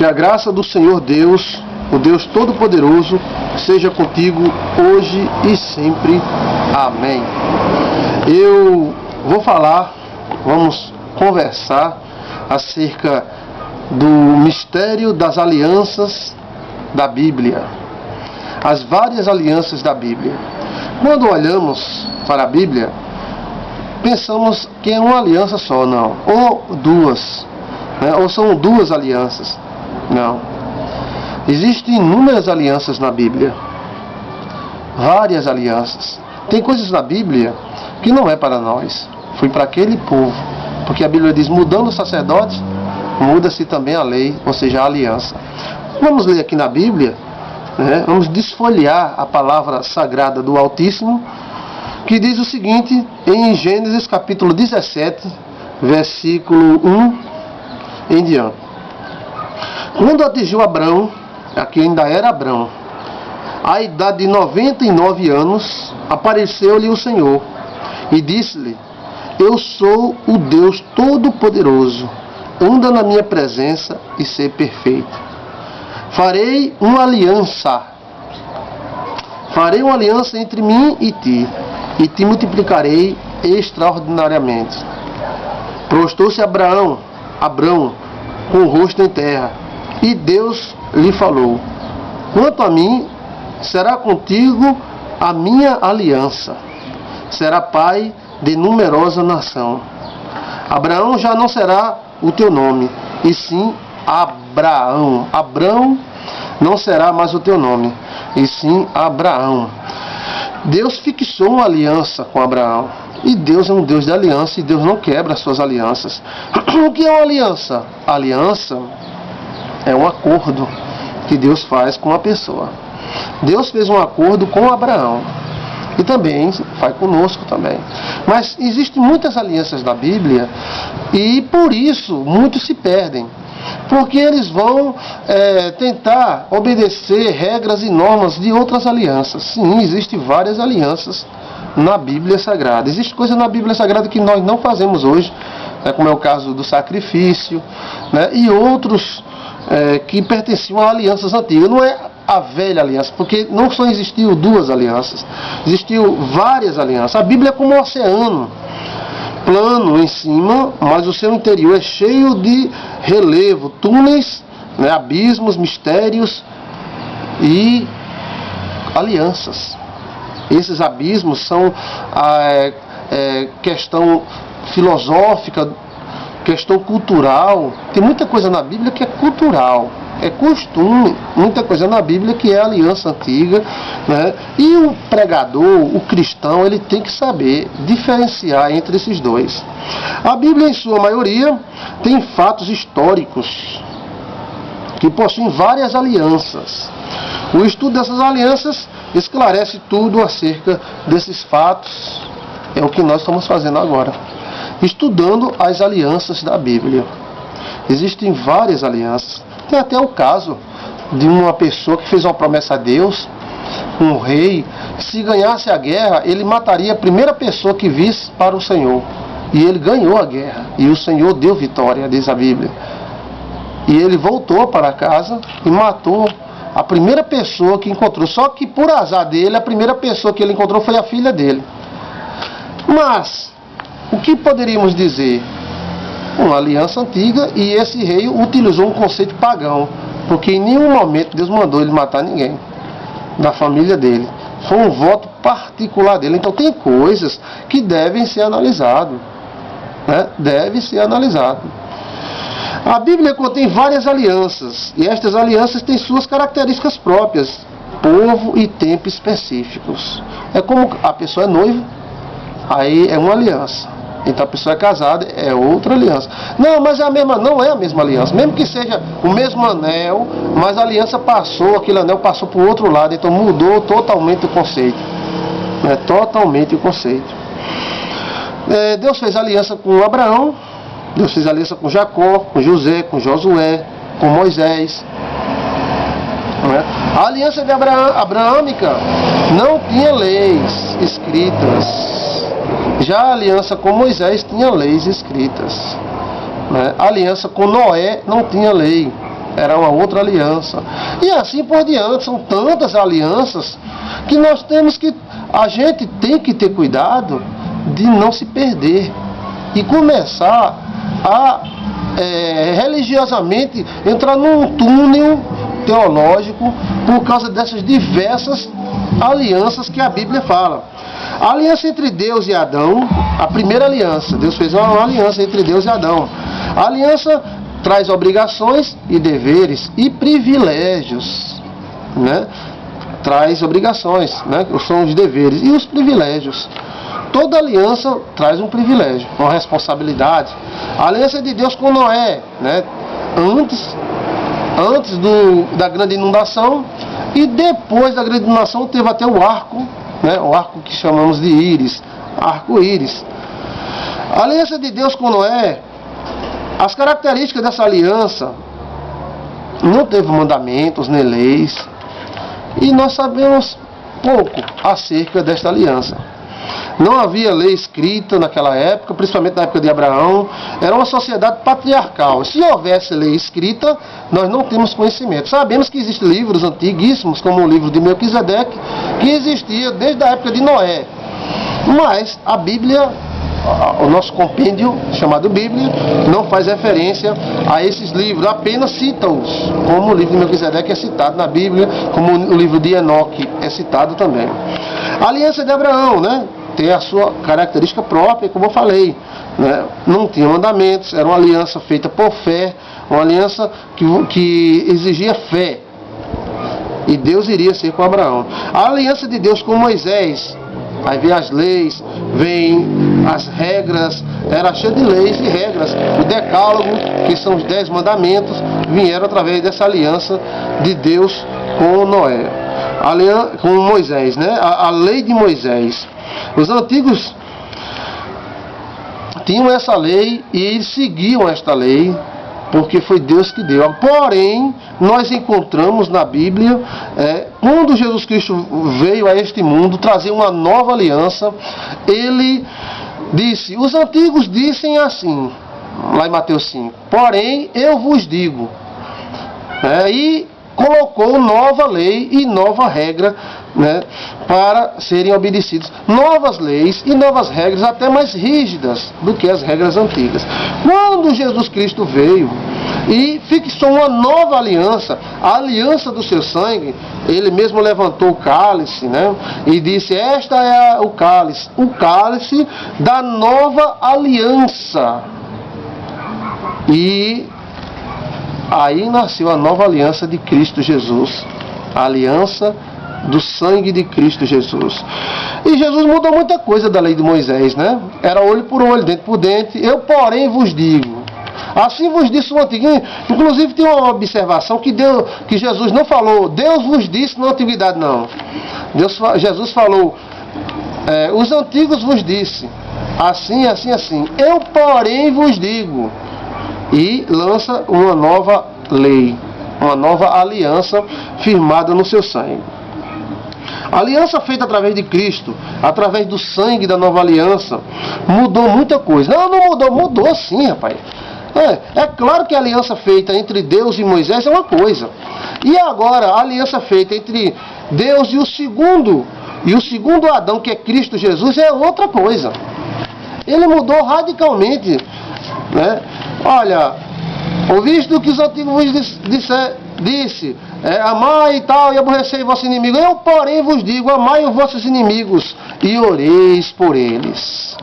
Que a graça do Senhor Deus, o Deus Todo-Poderoso, seja contigo hoje e sempre. Amém. Eu vou vamos conversar acerca do mistério das alianças da Bíblia. As várias alianças da Bíblia. Quando olhamos para a Bíblia, pensamos que é uma aliança só, não. Ou duas, né? Ou são duas alianças. Não. Existem inúmeras alianças na Bíblia. Várias alianças. Tem coisas na Bíblia que não é para nós. Foi para aquele povo. Porque a Bíblia diz, mudando os sacerdotes, muda-se também a lei, ou seja, a aliança. Vamos ler aqui na Bíblia, né? Vamos desfolhear a palavra sagrada do Altíssimo, que diz o seguinte, em Gênesis capítulo 17, versículo 1 em diante. Quando atingiu Abrão, aqui ainda era Abrão, a idade de 99 anos, apareceu-lhe o Senhor e disse-lhe, eu sou o Deus Todo-Poderoso, anda na minha presença e ser perfeito. Farei uma aliança entre mim e te multiplicarei extraordinariamente. Prostou-se Abrão com o rosto em terra, e Deus lhe falou, quanto a mim, será contigo a minha aliança, será pai de numerosa nação. Abraão já não será o teu nome, e sim Abraão. Abrão não será mais o teu nome, e sim Abraão. Deus fixou uma aliança com Abraão. E Deus é um Deus de aliança, e Deus não quebra as suas alianças. O que é uma aliança? A aliança é um acordo que Deus faz com uma pessoa. Deus fez um acordo com Abraão. E também faz conosco também. Mas existem muitas alianças na Bíblia, e por isso muitos se perdem. Porque eles vão tentar obedecer regras e normas de outras alianças. Sim, existem várias alianças na Bíblia Sagrada. Existe coisa na Bíblia Sagrada que nós não fazemos hoje, como é o caso do sacrifício, né, e outros que pertenciam a alianças antigas. Não é a velha aliança, porque não só existiu duas alianças, existiu várias alianças. A Bíblia é como um oceano, plano em cima, mas o seu interior é cheio de relevo, túneis, né, abismos, mistérios e alianças. Esses abismos são questão filosófica, questão cultural. Tem muita coisa na Bíblia que é cultural, é costume, muita coisa na Bíblia que é aliança antiga, né? E o pregador, o cristão, ele tem que saber diferenciar entre esses dois. A Bíblia, em sua maioria, tem fatos históricos que possuem várias alianças. O estudo dessas alianças esclarece tudo acerca desses fatos. É o que nós estamos fazendo agora, estudando as alianças da Bíblia. Existem várias alianças. Tem até o caso de uma pessoa que fez uma promessa a Deus, um rei, se ganhasse a guerra, ele mataria a primeira pessoa que visse para o Senhor. E ele ganhou a guerra, e o Senhor deu vitória, diz a Bíblia. E ele voltou para casa e matou a primeira pessoa que encontrou. Só que por azar dele, a primeira pessoa que ele encontrou foi a filha dele. Mas, o que poderíamos dizer? Uma aliança antiga, e esse rei utilizou um conceito pagão, porque em nenhum momento Deus mandou ele matar ninguém da família dele. Foi um voto particular dele. Então tem coisas que devem ser analisadas, né? Deve ser analisado. A Bíblia contém várias alianças, e estas alianças têm suas características próprias, povo e tempo específicos. É como a pessoa é noiva, aí é uma aliança. Então a pessoa é casada, é outra aliança. Não, mas é a mesma, não é a mesma aliança. Mesmo que seja o mesmo anel, mas a aliança passou, aquele anel passou para o outro lado, então mudou totalmente o conceito. Totalmente o conceito. Deus fez aliança com Abraão, Deus fez aliança com Jacó, com José, com Josué, com Moisés. A aliança de abraâmica não tinha leis escritas. Já a aliança com Moisés tinha leis escritas. A aliança com Noé não tinha lei. era uma outra aliança. E assim por diante, são tantas alianças que a gente tem que ter cuidado de não se perder e começar a religiosamente entrar num túnel teológico por causa dessas diversas alianças que a Bíblia fala. A aliança entre Deus e Adão, a primeira aliança, Deus fez uma aliança entre Deus e Adão. A aliança traz obrigações e deveres e privilégios, né? Traz obrigações, né? São os deveres e os privilégios. Toda aliança traz um privilégio, uma responsabilidade. A aliança de Deus com Noé, né? Antes da grande inundação e depois da grande inundação teve até o arco, né? O arco que chamamos de íris, arco-íris. A aliança de Deus com Noé, as características dessa aliança, não teve mandamentos nem leis, e nós sabemos pouco acerca desta aliança. Não havia lei escrita naquela época, principalmente na época de Abraão. Era uma sociedade patriarcal. Se houvesse lei escrita, nós não temos conhecimento. Sabemos que existem livros antiguíssimos, como o livro de Melquisedeque, que existia desde a época de Noé. Mas a Bíblia, o nosso compêndio chamado Bíblia, não faz referência a esses livros, apenas cita-os, como o livro de Melquisedeque é citado na Bíblia, como o livro de Enoque é citado também. A aliança de Abraão, né? Tem a sua característica própria, como eu falei, né? Não tinha mandamentos, era uma aliança feita por fé, uma aliança que exigia fé, e Deus iria ser com Abraão. A aliança de Deus com Moisés, aí vem as leis, vem as regras, era cheio de leis e regras. O decálogo, que são os 10 mandamentos, vieram através dessa aliança de Deus com Noé, com Moisés, né? A lei de Moisés. Os antigos tinham essa lei e eles seguiam esta lei, porque foi Deus que deu. Porém, nós encontramos na Bíblia, quando Jesus Cristo veio a este mundo trazer uma nova aliança, ele disse, os antigos dissem assim, lá em Mateus 5, porém eu vos digo, e colocou nova lei e nova regra, né, para serem obedecidos. Novas leis e novas regras, até mais rígidas do que as regras antigas. Quando Jesus Cristo veio e fixou uma nova aliança, a aliança do seu sangue, ele mesmo levantou o cálice, né, e disse, esta é o cálice da nova aliança. E aí nasceu a nova aliança de Cristo Jesus, a aliança do sangue de Cristo Jesus. E Jesus mudou muita coisa da lei de Moisés, né? Era olho por olho, dente por dente. Eu, porém, vos digo. Assim vos disse o antiguinho. Inclusive tem uma observação que Jesus não falou, Deus vos disse na antiguidade, não. Jesus falou, os antigos vos disse, assim, assim, assim. Eu, porém, vos digo. E lança uma nova lei, uma nova aliança firmada no seu sangue. A aliança feita através de Cristo, através do sangue da nova aliança, mudou muita coisa. Não mudou, mudou sim, rapaz. É claro que a aliança feita entre Deus e Moisés é uma coisa. E agora, a aliança feita entre Deus e o segundo Adão, que é Cristo Jesus, é outra coisa. Ele mudou radicalmente, né? Olha, ouviste o que os antigos vos disse, amai e tal, e aborrecei vosso inimigo. Eu, porém, vos digo, amai os vossos inimigos e oreis por eles.